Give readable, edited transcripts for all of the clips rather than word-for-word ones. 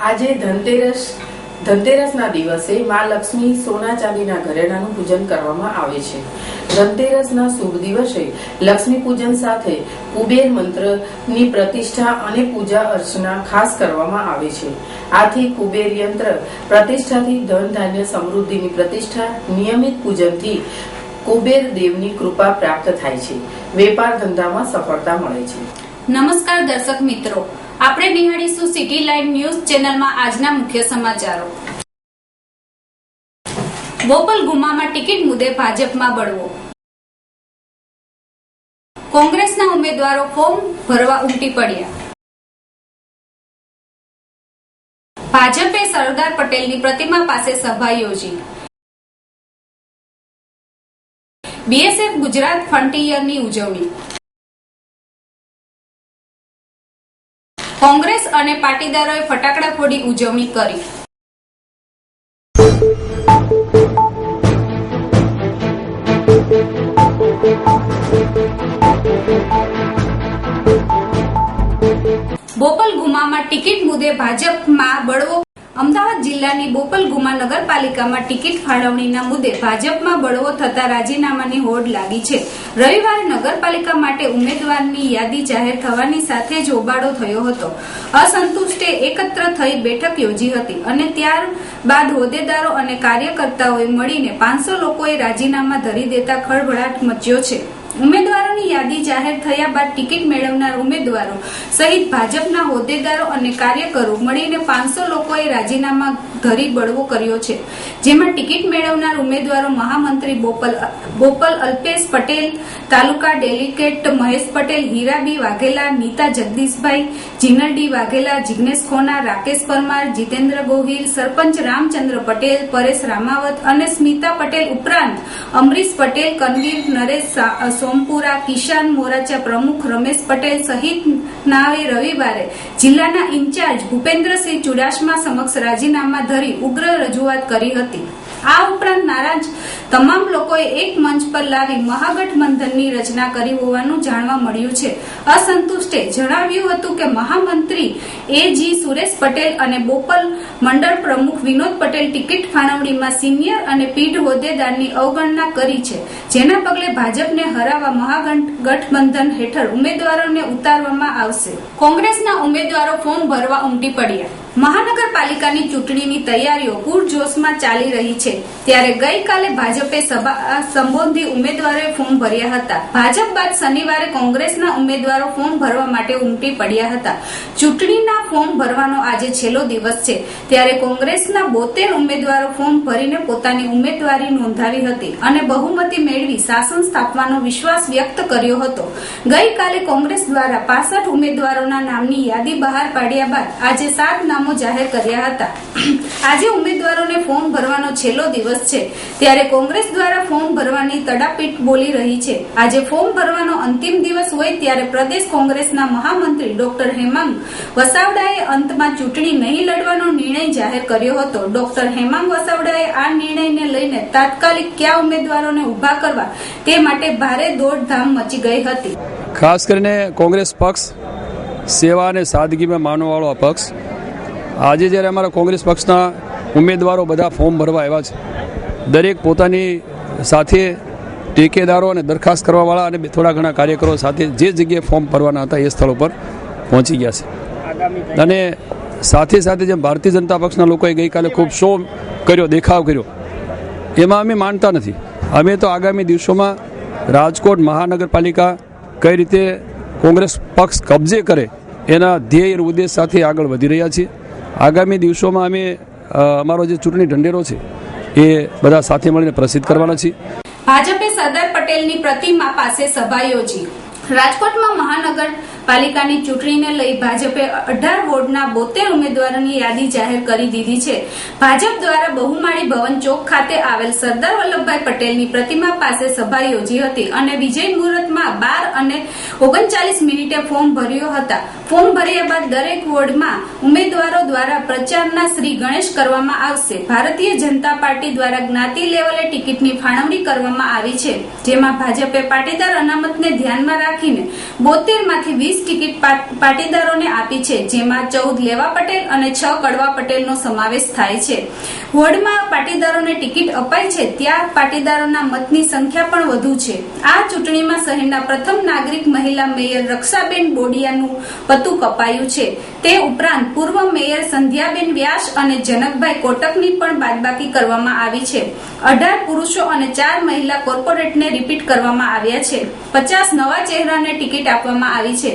આજે ધનતેરસના દિવસે મા લક્ષ્મી સોના ચાંદીના ઘરેણાનું પૂજન કરવામાં આવે છે. ધનતેરસના શુભ દિવસે લક્ષ્મી પૂજન સાથે કુબેર મંત્રની પ્રતિષ્ઠા અને પૂજા અર્ચના ખાસ કરવામાં આવે છે. આથી કુબેર યંત્ર પ્રતિષ્ઠાથી ધન ધાન્ય સમૃદ્ધિની પ્રતિષ્ઠા, નિયમિત પૂજનથી કુબેર દેવની કૃપા પ્રાપ્ત થાય છે. વેપાર ધંધામાં સફળતા મળે છે. નમસ્કાર દર્શક મિત્રો, આપણે નિહાળીશું સિટી લાઈવ ન્યૂઝ ચેનલમાં આજના મુખ્ય સમાચારો. બોપલ ગુમામાં ટિકિટ મુદ્દે ભાજપમાં બળવો. કોંગ્રેસના ઉમેદવારો ફોર્મ ભરવા ઉમટી પડ્યા. ભાજપે સરદાર પટેલની પ્રતિમા પાસે સભા યોજી. બીએસએફ ગુજરાત ફ્રન્ટિયરની ઉજવણી. કોંગ્રેસ અને પાટીદારોએ ફટાકડા ફોડી ઉજવણી કરી. બોપલ ગુમામાં ટિકિટ મુદ્દે ભાજપમાં બળવો. અમદાવાદ જિલ્લાની બોપલ ગુમા નગરપાલિકામાં ટિકિટ ફાળવણીના મુદ્દે ભાજપમાં બળવો થતા રાજીનામાની હોડ લાગી છે. રવિવારે નગરપાલિકા માટે ઉમેદવારની યાદી જાહેર થવાની સાથે જ હોબાળો થયો હતો. અસંતુષ્ટે એકત્ર થઈ બેઠક યોજી હતી અને ત્યારબાદ હોદ્દેદારો અને કાર્યકર્તાઓએ મળીને 500 લોકોએ રાજીનામા ધરી દેતા ખળભળાટ મચ્યો છે. ઉમેદવારોની યાદી જાહેર થયા બાદ ટિકિટ મેળવનાર ઉમેદવારો સહિત ભાજપના હોદ્દેદારો અને કાર્યકરો મળીને 500 લોકોએ રાજીનામા ધરી બળવો કર્યો છે. જેમાં ટિકિટ મેળવનાર ઉમેદવારો મહામંત્રી બોપલ અલ્પેશ પટેલ, તાલુકા ડેલિગેટ મહેશ પટેલ, હીરાબી વાઘેલા, નીતા જગદીશભાઈ, જીનલડી વાઘેલા, જિગ્નેશ ખોના, રાકેશ પરમાર, જીતેન્દ્ર ગોહિલ, સરપંચ રામચંદ્ર પટેલ, પરેશ રામાવત અને સ્મિતા પટેલ ઉપરાંત અમરીશ પટેલ, કનવીર, નરેશ સોમપુરા, કિશાન મોરાચા પ્રમુખ રમેશ પટેલ સહિતનાએ રવિવારે જિલ્લાના ઇન્ચાર્જ ભૂપેન્દ્રસિંહ ચુડાસમા સમક્ષ રાજીનામા ધરી ઉગ્ર રજૂઆત કરી હતી. આ ઉપરાંત નારાજ તમામ લોકોએ એક મંચ પર લાવી મહાગઠબંધનની રચના કરી હોવાનું જાણવા મળ્યું છે. અસંતુષ્ટે જણાવ્યું હતું કે મહામંત્રી એ.જી. સુરેશ પટેલ અને બોપલ મંડળ પ્રમુખ વિનોદ પટેલ ટિકિટ ફાળવણીમાં સિનિયર અને પીઢ હોદ્દેદારની અવગણના કરી છે. જેના પગલે ભાજપને હરાવવા મહાગઠબંધન હેઠળ ઉમેદવારોને ઉતારવામાં આવશે. કોંગ્રેસના ઉમેદવારો ફોર્મ ભરવા ઉમટી પડ્યા. મહાનગરપાલિકાની ચૂંટણીની તૈયારીઓ પૂરજોશમાં ચાલી રહી છે, ત્યારે ગઈકાલે ભાજપે સભા સંબોધી ઉમેદવારોએ ફોર્મ ભર્યા હતા. ભાજપ બાદ શનિવારે કોંગ્રેસના ઉમેદવારો ફોર્મ ભરવા માટે ઉમટી પડ્યા હતા. ચૂંટણીના ફોર્મ ભરવાનો આજે છેલ્લો દિવસ છે, ત્યારે કોંગ્રેસના 72 ઉમેદવારો ફોર્મ ભરીને પોતાની ઉમેદવારી નોંધાવી હતી અને બહુમતી મેળવી શાસન સ્થાપવાનો વિશ્વાસ વ્યક્ત કર્યો હતો. ગઈકાલે કોંગ્રેસ દ્વારા 65 ઉમેદવારોના નામની યાદી બહાર પાડ્યા બાદ આજે 7 નામો જાહેર કર્યા હતા. આજે ઉમેદવારોને ફોર્મ ભરવાનો છેલ્લો દિવસ છે, ત્યારે કોંગ્રેસ દ્વારા ફોર્મ ભરવાની તડાપીટ બોલી રહી છે. આજે ફોર્મ ભરવાનો અંતિમ દિવસ હોય ત્યારે પ્રદેશ કોંગ્રેસના મહામંત્રી ડોક્ટર હેમાંગ વસાવડાએ અંતમાં ચૂંટણી નહીં લડવાનો નિર્ણય જાહેર કર્યો હતો. ડોક્ટર હેમાંગ વસાવડાએ આ નિર્ણયને લઈને તાત્કાલિક કયા ઉમેદવારોને ઉભા કરવા તે માટે ભારે દોડધામ મચી ગઈ હતી. ખાસ કરીને કોંગ્રેસ પક્ષ સેવા અને સાદગીમાં માનવાવાળો પક્ષ. આજે જ્યારે અમારા કોંગ્રેસ પક્ષના ઉમેદવારો બધા ફોર્મ ભરવા આવ્યા છે, દરેક પોતાની સાથે ટેકેદારો અને દરખાસ્ત કરવાવાળા અને થોડા ઘણા કાર્યકરો સાથે જે જગ્યાએ ફોર્મ ભરવાના હતા એ સ્થળો પર પહોંચી ગયા છે. અને સાથે સાથે જેમ ભારતીય જનતા પક્ષના લોકોએ ગઈકાલે ખૂબ શો કર્યો, દેખાવ કર્યો, એમાં અમે માનતા નથી. અમે તો આગામી દિવસોમાં રાજકોટ મહાનગરપાલિકા કઈ રીતે કોંગ્રેસ પક્ષ કબજે કરે એના ધ્યેય ઉદ્દેશ સાથે આગળ વધી રહ્યા છીએ. આગામી દિવસોમાં અમે અમારો જે ચૂંટણી ઢંઢેરો છે એ બધા સાથે મળીને પ્રસિદ્ધ કરવાના છીએ. ભાજપે સરદાર પટેલની પ્રતિમા પાસે સભા યોજી. રાજકોટમાં મહાનગરપાલિકાની ચૂંટણીને લઈ ભાજપે 18 વોર્ડના 72 ઉમેદવારોની યાદી જાહેર કરી દીધી છે. ભાજપ દ્વારા બહુમાળી ભવન ચોક ખાતે આવેલ સરદાર વલ્લભભાઈ પટેલની પ્રતિમા પાસે સભા યોજી હતી અને વિજય મુહૂર્તમાં 12 અને 39 મિનિટે ફોર્મ ભર્યો હતા. ફોર્મ ભર્યા બાદ દરેક વોર્ડમાં ઉમેદવારો દ્વારા પ્રચારના શ્રી ગણેશ કરવામાં આવશે. ભારતીય જનતા પાર્ટી દ્વારા જ્ઞાતિ લેવલે ટિકિટની ફાળવણી કરવામાં આવી છે, જેમાં ભાજપે પાટીદાર અનામતને ધ્યાનમાં રાખીને 72 માંથી 20 ટિકિટ પાટીદારોને આપી છે, જેમાં 14 લેવા પટેલ અને 6 કડવા પટેલનો સમાવેશ થાય છે. વોર્ડમાં પાટીદારોને ટિકિટ અપાઈ છે ત્યાં પાટીદારોના મતની સંખ્યા પણ વધુ છે. આ ચૂંટણીમાં શહેરના પ્રથમ નાગરિક મહિલા મેયર રક્ષાબેન બોડિયાનું પતું કપાયું છે. તે ઉપરાંત પૂર્વ મેયર સંધ્યાબેન વ્યાસ અને જનકભાઈ કોટકની પણ બાદબાકી કરવામાં આવી છે. 18 પુરુષો અને 4 મહિલા કોર્પોરેટને રિપીટ કરવામાં આવ્યા છે. 50 નવા ચહેરાને ટિકિટ આપવામાં આવી છે.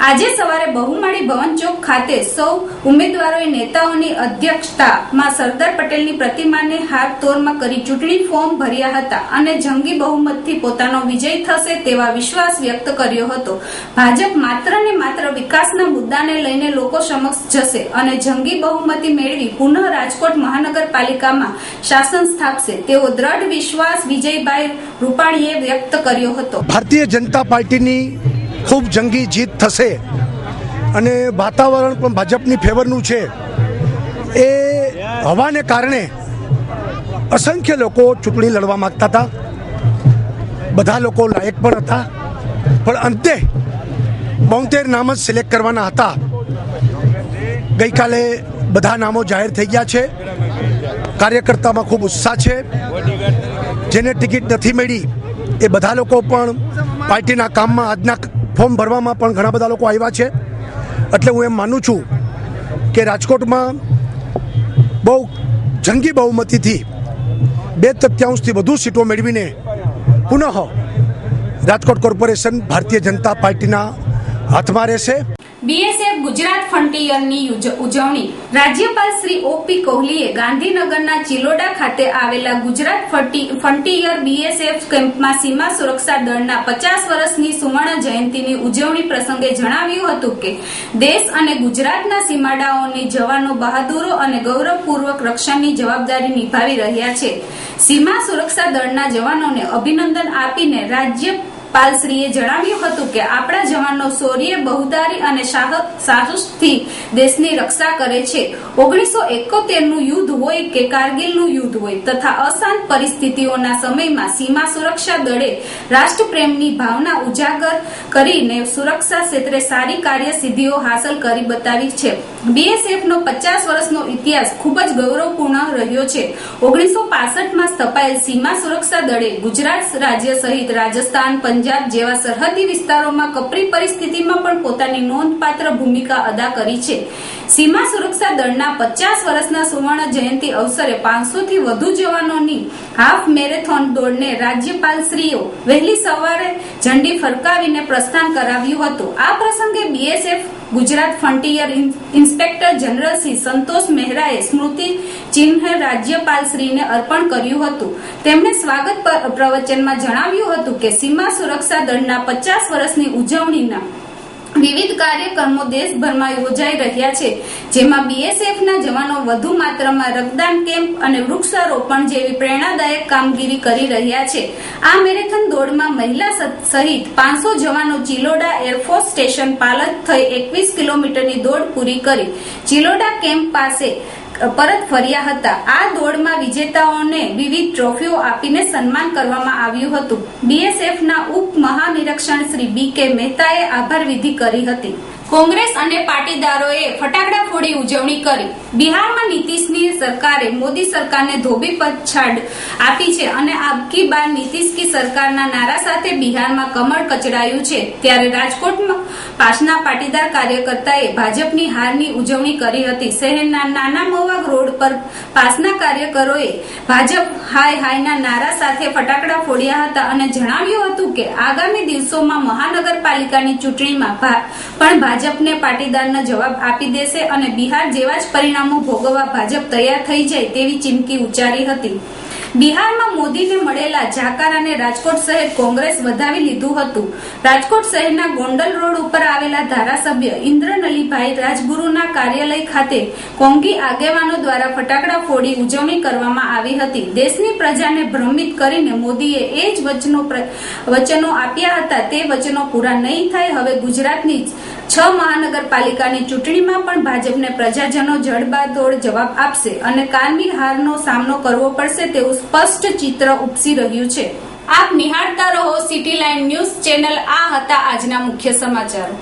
આજે સવારે બહુમાળી ભવન ચોક ખાતે સૌ ઉમેદવારોએ નેતાઓની અધ્યક્ષતામાં સરદાર પટેલની પ્રતિમાને હાથ તોરમાં કરી ચૂંટણી ફોર્મ ભર્યા હતા અને જંગી બહુમતથી પોતાનો વિજય થશે તેવા વિશ્વાસ વ્યક્ત કર્યો હતો. ભાજપ માત્ર ને માત્ર વિકાસના મુદ્દાને લઈને લોકો સમક્ષ જશે અને જંગી બહુમતી મેળવી પુનઃ રાજકોટ મહાનગરપાલિકામાં શાસન સ્થાપશે તેવો દ્રઢ વિશ્વાસ વિજયભાઈ રૂપાણીએ વ્યક્ત કર્યો હતો. ભારતીય જનતા પાર્ટીની ખૂબ જંગી જીત થશે અને વાતાવરણ પણ ભાજપની ફેવરનું છે. એ હવાને કારણે અસંખ્ય લોકો ચૂંટણી લડવા માંગતા હતા. બધા લોકો લાયક પણ હતા, પણ અંતે 72 નામ જ સિલેક્ટ કરવાના હતા. ગઈકાલે બધા નામો જાહેર થઈ ગયા છે. કાર્યકર્તામાં ખૂબ ઉત્સાહ છે. જેને ટિકિટ નથી મળી એ બધા લોકો પણ પાર્ટીના કામમાં આજના ફોર્મ ભરવામાં પણ ઘણા બધા લોકો આવ્યા છે. એટલે હું એમ માનું છું કે રાજકોટમાં બહુ જંગી બહુમતીથી 2/3 વધુ સીટો મેળવીને પુનઃ રાજકોટ કોર્પોરેશન ભારતીય જનતા પાર્ટીના હાથમાં રહેશે. બીએસએફ ગુજરાત ફ્રન્ટિયરની ઉજવણી. રાજ્યપાલ શ્રી ઓપી કોહલીએ ગાંધીનગરના ચિલોડા ખાતે આવેલા ગુજરાત ફ્રન્ટિયર બીએસએફ કેમ્પમાં સીમા સુરક્ષા દળના 50 વર્ષની સુવર્ણ જયંતિની ઉજવણી પ્રસંગે જણાવ્યું હતું કે દેશ અને ગુજરાતના સીમાડાઓની જવાનો બહાદુરો અને ગૌરવપૂર્વક રક્ષણની જવાબદારી નિભાવી રહ્યા છે. સીમા સુરક્ષા દળના જવાનોને અભિનંદન આપીને રાજ્યપાલશ્રીએ જણાવ્યું હતું કે આપણા જવાનો શૌર્ય, બહુદારી અને સાહસથી દેશની રક્ષા કરે છે. 1971નું યુદ્ધ હોય કે કારગિલનું યુદ્ધ હોય તથા અશાંત પરિસ્થિતિઓના સમયમાં સીમા સુરક્ષા દળે રાષ્ટ્રપ્રેમની ભાવના ઉજાગર કરીને સુરક્ષા ક્ષેત્રે સારી કાર્યસિદ્ધિઓ હાંસલ કરી બતાવી છે. બીએસએફનો 50 વર્ષનો ઇતિહાસ ખૂબ જ ગૌરવપૂર્ણ રહ્યો છે. 1965માં સ્થપાયેલ સીમા સુરક્ષા દળે ગુજરાત રાજ્ય સહિત રાજસ્થાન, પંજાબ જેવા સરહદી વિસ્તારોમાં કપરી પરિસ્થિતિમાં પણ પોતાની નોંધપાત્ર ભૂમિકા અદા કરી છે. સીમા સુરક્ષા દળના 50 વર્ષના સુવર્ણ જયંતિ અવસરે 500 થી વધુ જવાનોની હાફ મેરેથોન દોડને રાજ્યપાલશ્રીઓ વહેલી સવારે ઝંડી ફરકાવીને પ્રસ્થાન કરાવ્યું હતું. આ પ્રસંગે BSF Gujarat frontier inspector general Shri Santosh મહેરાએ સ્મૃતિ ચિહ્ન રાજ્યપાલશ્રીને અર્પણ કર્યું હતું. તેમણે સ્વાગત પ્રવચનમાં જણાવ્યું હતું કે સીમા સુરક્ષા દળના 50 વર્ષની ઉજવણીના વિવિધ કાર્યક્રમો દેશભરમાં યોજાઈ રહ્યા છે, જેમાં બીએસએફના જવાનો વધુ માત્રામાં રક્તદાન કેમ્પ અને વૃક્ષારોપણ જેવી પ્રેરણાદાયક કામગીરી કરી રહ્યા છે. આ મેરેથોન દોડમાં મહિલા સહિત 500 જવાનો ચિલોડા એરફોર્સ સ્ટેશન પાલત થઈ 21 કિલોમીટરની દોડ પૂરી કરી ચિલોડા કેમ્પ પાસે પરત ફર્યા હતા. આ દોડમાં વિજેતાઓને વિવિધ ટ્રોફીઓ આપીને સન્માન કરવામાં આવ્યું હતું. બીએસએફના ઉપ મહાનિરીક્ષક શ્રી બી.કે. મહેતાએ આભાર વિધિ કરી હતી. કોંગ્રેસ અને પાટીદારોએ ફટાકડા ફોડી ઉજવણી કરી. બિહારમાં નીતિશની સરકારે મોદી સરકારને ધોબી પછાડ આપી છે અને અબકી બાર નીતિશ કી સરકારના નારા સાથે બિહારમાં કમળ કચડાયું છે. ત્યારે રાજકોટમાં પાસના પાટીદાર કાર્યકર્તાએ ભાજપની હારની ઉજવણી કરી હતી. શહેરના નાના મવાગ રોડ પર પાસના કાર્યકરોએ ભાજપ હાય હાયના નારા સાથે ફટાકડા ફોડ્યા હતા અને જણાવ્યું હતું કે આગામી દિવસોમાં મહાનગરપાલિકાની ચૂંટણીમાં પણ ભાજપને પાટીદારનો જવાબ આપી દેશે અને બિહાર જેવા જ પરિણામો ભોગવવા ભાજપ તૈયાર થઈ જાય તેવી ચીમકી ઉચ્ચારી હતી. બિહારમાં મોદીને મળેલા જાકાર અને રાજકોટ શહેર કોંગ્રેસ વધાવી લીધું હતું. રાજકોટ શહેરના ગોંડલ રોડ ઉપર આવેલા ધારાસભ્ય ઇન્દ્રનલીભાઈ રાજગુરુના કાર્યાલય ખાતે કોંગી આગેવાનો દ્વારા ફટાકડા ફોડી ઉજવણી કરવામાં આવી હતી. દેશની પ્રજાને ભ્રમિત કરીને મોદીએ એ જ વચનો આપ્યા હતા તે વચનો પૂરા નહીં થાય. હવે ગુજરાતની 6 મહાનગરપાલિકાની ચૂંટણીમાં પણ ભાજપને પ્રજાજનો જડબાતોડ જવાબ આપશે અને કારમી હારનો સામનો કરવો પડશે તેવું સ્પષ્ટ ચિત્ર ઉપસી રહ્યું છે. આપ નિહાળતા રહો સિટી લાઇન ન્યૂઝ ચેનલ. આ હતા આજના મુખ્ય સમાચારો.